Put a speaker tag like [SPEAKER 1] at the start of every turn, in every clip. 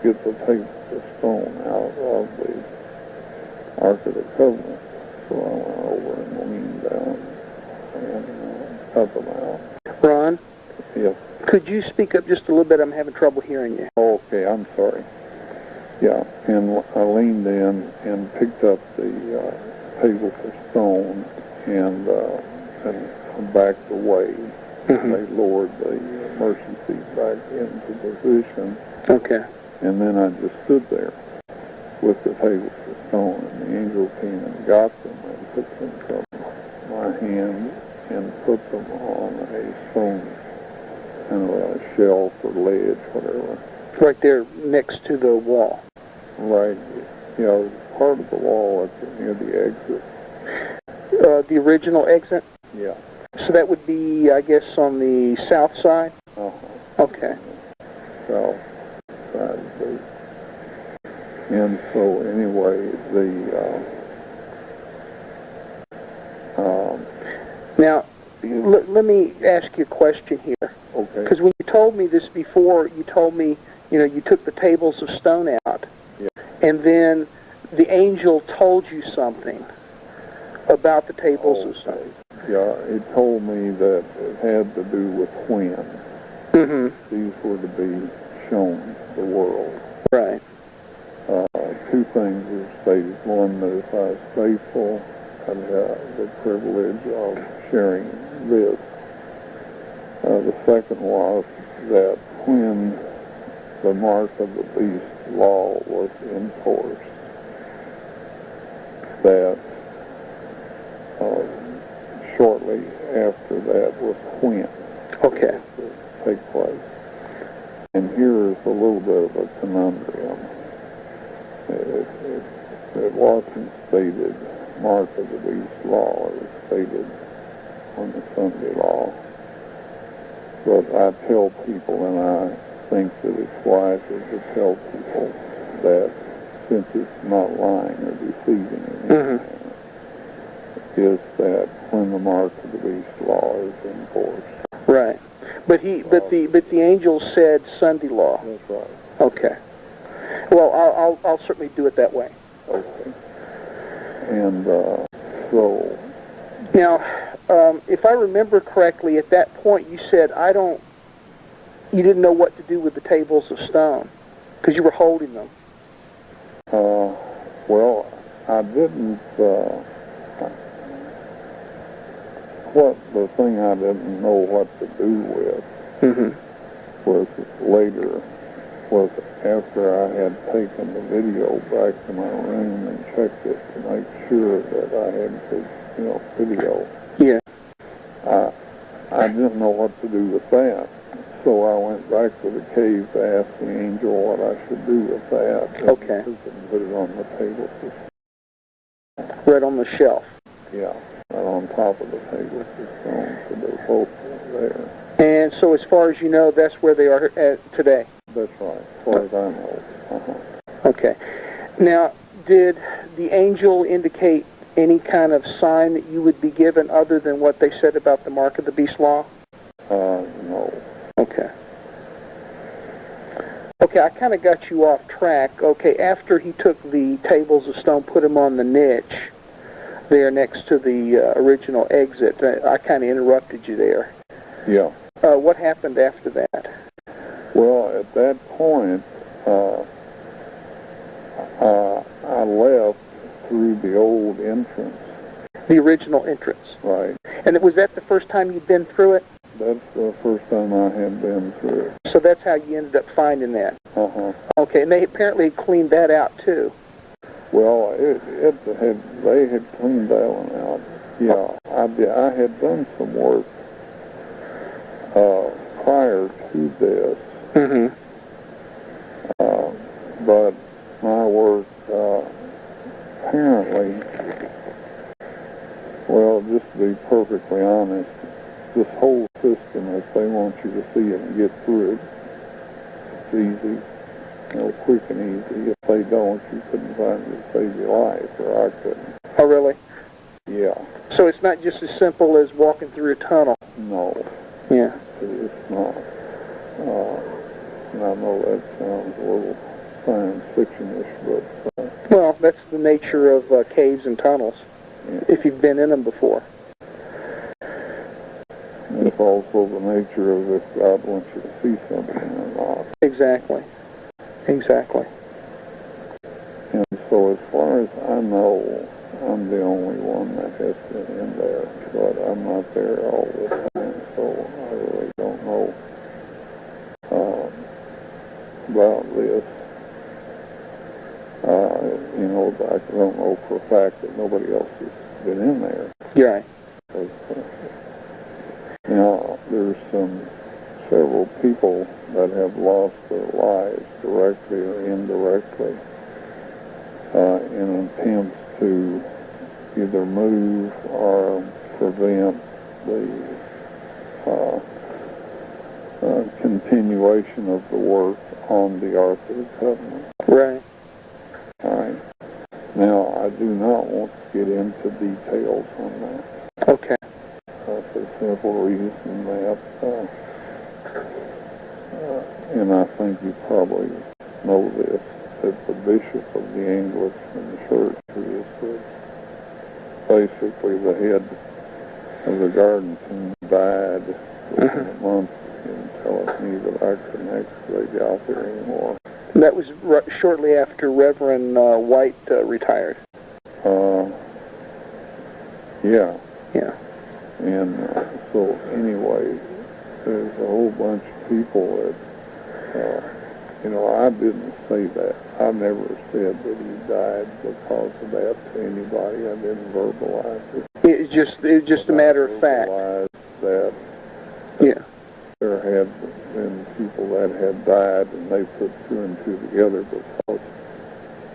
[SPEAKER 1] get the tables of stone out of the Ark of the Covenant. So I went over and leaned down and cut them out.
[SPEAKER 2] Ron?
[SPEAKER 1] Yes.
[SPEAKER 2] Could you speak up just a little bit? I'm having trouble hearing you.
[SPEAKER 1] Okay, I'm sorry. Yeah, and I leaned in and picked up the tables of stone and backed away.
[SPEAKER 2] Mm-hmm.
[SPEAKER 1] They lowered the mercy seat back into position.
[SPEAKER 2] Okay.
[SPEAKER 1] And then I just stood there with the tables of stone, and the angel came and got them and took them from my hand and put them on a stone, kind of a shelf or ledge, whatever.
[SPEAKER 2] Right there next to the wall.
[SPEAKER 1] Right, part of the wall near the exit.
[SPEAKER 2] The original exit?
[SPEAKER 1] Yeah.
[SPEAKER 2] So that would be, I guess, on the south side?
[SPEAKER 1] Uh-huh.
[SPEAKER 2] Okay.
[SPEAKER 1] South side of the... And so, anyway,
[SPEAKER 2] now, let me ask you a question here.
[SPEAKER 1] Okay.
[SPEAKER 2] Because when you told me this before, you told me, you took the tables of stone out.
[SPEAKER 1] Yeah.
[SPEAKER 2] And then the angel told you something about the tables of stone.
[SPEAKER 1] Yeah, it told me that it had to do with when these were to be shown the world.
[SPEAKER 2] Right.
[SPEAKER 1] Two things were stated. One, that if I was faithful, I'd have the privilege of sharing this. The second was that when the mark of the beast law was enforced, that shortly after that was when
[SPEAKER 2] Okay.
[SPEAKER 1] it would take place. And here is a little bit of a conundrum. It wasn't stated mark of the beast law. It was stated on the Sunday law. But I tell people, and I think that it's wiser to tell people that since it's not lying or deceiving anything, is that when the mark of the beast law is enforced.
[SPEAKER 2] Right. But the angel said Sunday law.
[SPEAKER 1] That's right.
[SPEAKER 2] Okay. Well, I'll certainly do it that way.
[SPEAKER 1] Okay. And so...
[SPEAKER 2] Now, if I remember correctly, at that point you said you didn't know what to do with the tables of stone because you were holding them.
[SPEAKER 1] Well, I didn't... the thing I didn't know what to do with was later, was after I had taken the video back to my room and checked it to make sure that I had the, video.
[SPEAKER 2] Yeah.
[SPEAKER 1] I didn't know what to do with that. So I went back to the cave to ask the angel what I should do with that.
[SPEAKER 2] Okay.
[SPEAKER 1] And put it on the table.
[SPEAKER 2] Right on the shelf.
[SPEAKER 1] Yeah. Right on top of the table of stone, so they're both there.
[SPEAKER 2] And so as far as you know, that's where they are today?
[SPEAKER 1] That's right, as far as I know.
[SPEAKER 2] Okay. Now, did the angel indicate any kind of sign that you would be given other than what they said about the mark of the beast law?
[SPEAKER 1] No.
[SPEAKER 2] Okay. Okay, I kind of got you off track. Okay, after he took the tables of stone, put them on the niche there next to the original exit, I kind of interrupted you there.
[SPEAKER 1] Yeah.
[SPEAKER 2] What happened after that?
[SPEAKER 1] Well, at that point, I left through the old entrance.
[SPEAKER 2] The original entrance.
[SPEAKER 1] Right.
[SPEAKER 2] And was that the first time you'd been through it?
[SPEAKER 1] That's the first time I had been through it.
[SPEAKER 2] So that's how you ended up finding that? Okay, and they apparently cleaned that out too.
[SPEAKER 1] Well, they had cleaned that one out. Yeah, I had done some work prior to this. But my work apparently, well, just to be perfectly honest, this whole system, if they want you to see it and get through it, it's easy, quick and easy. If they don't, you couldn't find it to save your life, or I couldn't.
[SPEAKER 2] Oh, really?
[SPEAKER 1] Yeah.
[SPEAKER 2] So it's not just as simple as walking through a tunnel?
[SPEAKER 1] No.
[SPEAKER 2] Yeah.
[SPEAKER 1] It's not. and I know that sounds a little science fiction-ish, but
[SPEAKER 2] well, that's the nature of caves and tunnels, if you've been in them before.
[SPEAKER 1] And it's also the nature of if God wants you to see something or not.
[SPEAKER 2] Exactly. Exactly.
[SPEAKER 1] And so as far as I know, I'm the only one that has been in there, but I'm not there all the time, so I really don't know about this. You know, I don't know for a fact that nobody else has been in there.
[SPEAKER 2] Right.
[SPEAKER 1] Now, there's several people that have lost their lives directly or indirectly in attempts to either move or prevent the continuation of the work on the Ark of the Covenant.
[SPEAKER 2] Right.
[SPEAKER 1] All right. Now, I do not want to get into details on that.
[SPEAKER 2] Okay.
[SPEAKER 1] For the simple reason that, and I think you probably know this, that the bishop of the Anglican Church, who is basically the head of the garden team, died within a month in telling me that I couldn't actually get out there anymore.
[SPEAKER 2] That was shortly after Reverend Wyatt retired.
[SPEAKER 1] Yeah.
[SPEAKER 2] Yeah.
[SPEAKER 1] And so anyway, there's a whole bunch of people that, you know, I didn't say that. I never said that he died because of that to anybody. I didn't verbalize it.
[SPEAKER 2] It's just a matter of fact.
[SPEAKER 1] That
[SPEAKER 2] Yeah.
[SPEAKER 1] there had been people that had died, and they put two and two together because,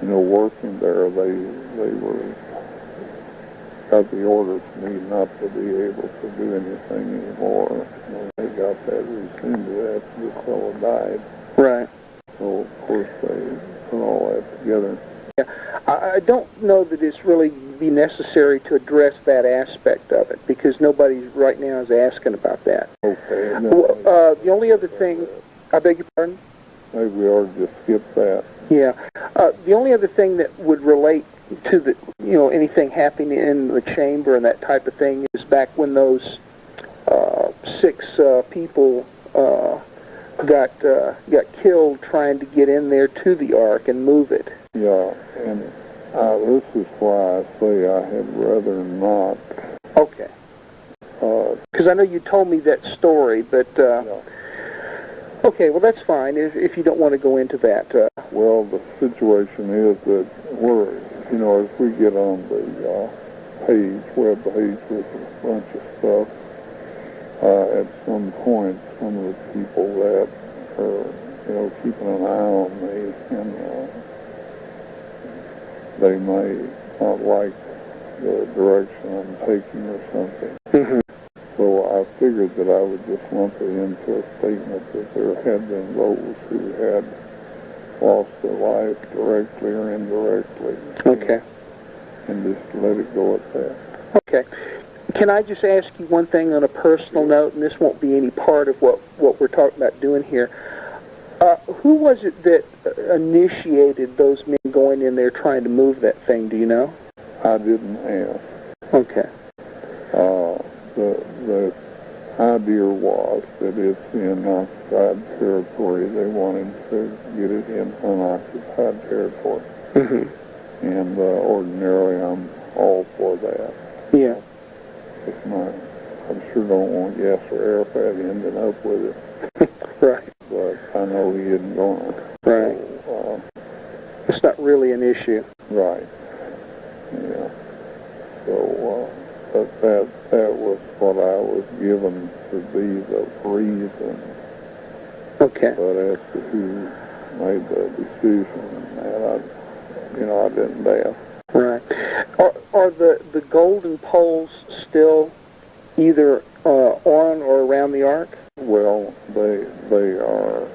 [SPEAKER 1] you know, working there, they were got the order for me not to be able to do anything anymore. When they got that rescinded after the fellow died.
[SPEAKER 2] Right.
[SPEAKER 1] So, of course, they put all that together.
[SPEAKER 2] Yeah. I don't know that it's really be necessary to address that aspect of it, because nobody right now is asking about that.
[SPEAKER 1] Okay.
[SPEAKER 2] Well, the only other thing, I beg your pardon?
[SPEAKER 1] Maybe we ought to just skip that.
[SPEAKER 2] Yeah. The only other thing that would relate to the, you know, anything happening in the chamber and that type of thing is back when those 6 people got killed trying to get in there to the Ark and move it.
[SPEAKER 1] Yeah, and this is why I say I had rather not.
[SPEAKER 2] Okay. Because I know you told me that story, but
[SPEAKER 1] Yeah.
[SPEAKER 2] okay, well that's fine if you don't want to go into that.
[SPEAKER 1] Well, the situation is that we're, you know, as we get on the web page with a bunch of stuff, at some point, some of the people that are, you know, keeping an eye on me, and they may not like the direction I'm taking or something.
[SPEAKER 2] Mm-hmm.
[SPEAKER 1] So I figured that I would just lump it into a statement that there had been those who had lost their life directly or indirectly.
[SPEAKER 2] Okay.
[SPEAKER 1] And just let it go at that.
[SPEAKER 2] Okay. Can I just ask you one thing on a personal note, and this won't be any part of what we're talking about doing here. Who was it that initiated those men going in there trying to move that thing? Do you know?
[SPEAKER 1] I didn't ask.
[SPEAKER 2] Okay.
[SPEAKER 1] The idea was that it's in occupied territory. They wanted to get it in unoccupied territory.
[SPEAKER 2] Mm-hmm.
[SPEAKER 1] And ordinarily I'm all for that.
[SPEAKER 2] Yeah.
[SPEAKER 1] I sure don't want Yasser Arafat ending up with it.
[SPEAKER 2] Right.
[SPEAKER 1] But I know he isn't going to.
[SPEAKER 2] Right.
[SPEAKER 1] So,
[SPEAKER 2] it's not really an issue.
[SPEAKER 1] right. Yeah. So, but that was what I was given to be the reason.
[SPEAKER 2] Okay.
[SPEAKER 1] But as to who made the decision, man, I didn't ask.
[SPEAKER 2] Right. Are the golden poles still either on or around the Ark?
[SPEAKER 1] Well, they are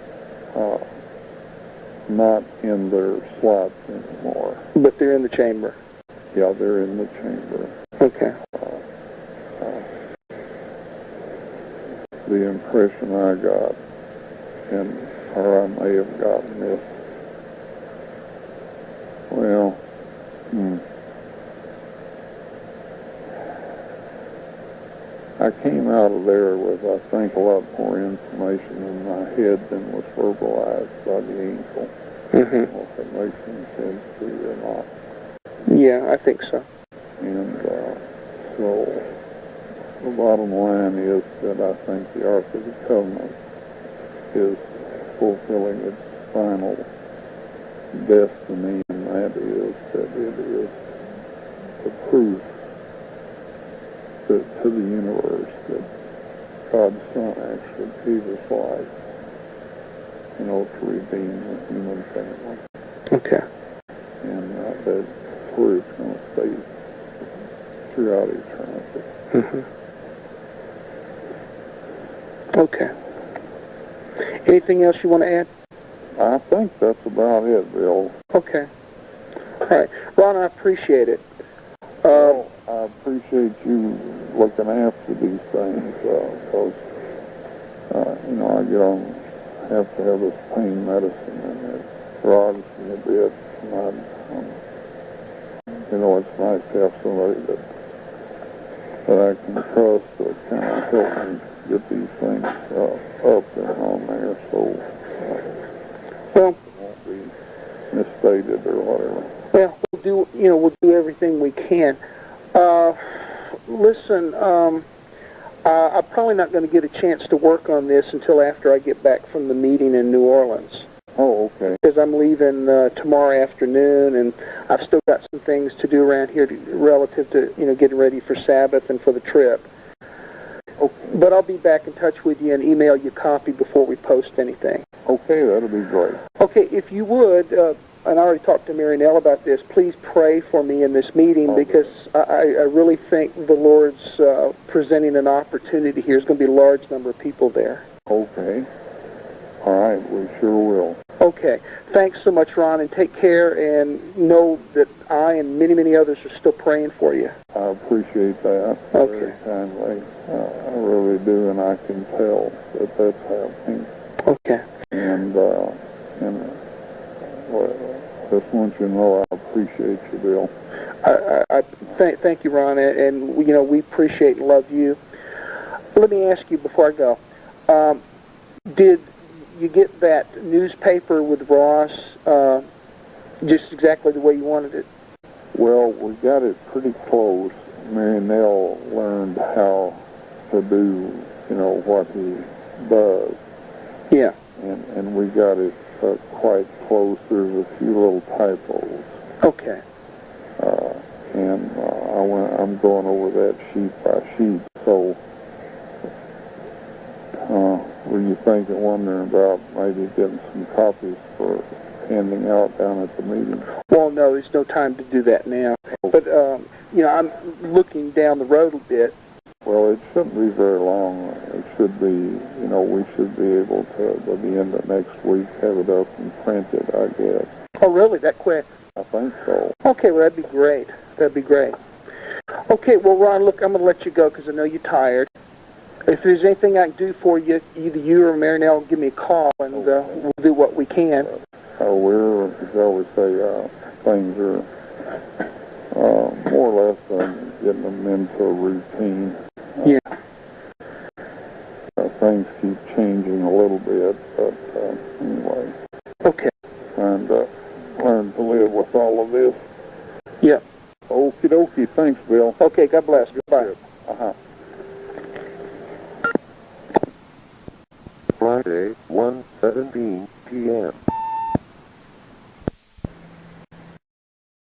[SPEAKER 1] not in their slots anymore.
[SPEAKER 2] But they're in the chamber.
[SPEAKER 1] Yeah, they're in the chamber.
[SPEAKER 2] Okay.
[SPEAKER 1] The impression I got, and or I may have gotten this. Well, I came out of there with, I think, a lot more information in my head than was verbalized by the angel.
[SPEAKER 2] Mm-hmm.
[SPEAKER 1] If it makes any sense to you or not.
[SPEAKER 2] Yeah, I think so.
[SPEAKER 1] And so the bottom line is that I think the Ark of the Covenant is fulfilling its final destiny, and that is that it is the proof to the universe that God's Son actually gave his life, to redeem the human family.
[SPEAKER 2] Okay.
[SPEAKER 1] And that's where it's going to stay throughout eternity.
[SPEAKER 2] Mm-hmm. Okay. Anything else you want to add?
[SPEAKER 1] I think that's about it, Bill.
[SPEAKER 2] Okay. All right. Ron, I appreciate it.
[SPEAKER 1] Well, I appreciate you looking after these things, because, I have to have this pain medicine, and it rogs me a bit. And it's nice to have somebody that I can trust to kind of help me get these things up and on there, so
[SPEAKER 2] well,
[SPEAKER 1] it won't be misstated or whatever.
[SPEAKER 2] Well, we'll do everything we can. Listen, I'm probably not going to get a chance to work on this until after I get back from the meeting in New Orleans.
[SPEAKER 1] Oh, okay.
[SPEAKER 2] Because I'm leaving tomorrow afternoon, and I've still got some things to do around here relative to, getting ready for Sabbath and for the trip.
[SPEAKER 1] Okay.
[SPEAKER 2] But I'll be back in touch with you and email you a copy before we post anything.
[SPEAKER 1] Okay, that'll be great.
[SPEAKER 2] Okay, if you would, and I already talked to Mary Nell about this, please pray for me in this meeting, because I really think the Lord's presenting an opportunity here. There's going to be a large number of people there.
[SPEAKER 1] Okay. All right, we sure will.
[SPEAKER 2] Okay. Thanks so much, Ron, and take care, and know that I and many, many others are still praying for you.
[SPEAKER 1] I appreciate that very kindly. I really do, and I can tell that that's happening.
[SPEAKER 2] Okay.
[SPEAKER 1] And just want you to know I appreciate you, Bill.
[SPEAKER 2] Thank you, Ron, and we appreciate and love you. Let me ask you before I go, did you get that newspaper with Ross just exactly the way you wanted it?
[SPEAKER 1] Well, we got it pretty close. Mary Nell learned how to do, what he does. Yeah. And we got it quite close. There's a few little typos.
[SPEAKER 2] Okay.
[SPEAKER 1] I'm going over that sheet by sheet. So, were you thinking, wondering about maybe getting some copies for handing out down at the meeting?
[SPEAKER 2] Well, no, there's no time to do that now. But, I'm looking down the road a bit.
[SPEAKER 1] Well, it shouldn't be very long. It should be, we should be able to, by the end of next week, have it up and printed, I guess.
[SPEAKER 2] Oh, really? That quick?
[SPEAKER 1] I think so.
[SPEAKER 2] Okay, well, that'd be great. That'd be great. Okay, well, Ron, look, I'm going to let you go because I know you're tired. If there's anything I can do for you, either you or Mary Nell, give me a call, and we'll do what we can.
[SPEAKER 1] We're, shall we say, things are more or less getting them into a routine.
[SPEAKER 2] Yeah.
[SPEAKER 1] Things keep changing a little bit, but anyway.
[SPEAKER 2] Okay.
[SPEAKER 1] And learn to live with all of this.
[SPEAKER 2] Yeah.
[SPEAKER 1] Okie dokie. Thanks, Bill.
[SPEAKER 2] Okay, God bless. Goodbye.
[SPEAKER 1] Uh-huh.
[SPEAKER 3] Friday, 1:17 p.m.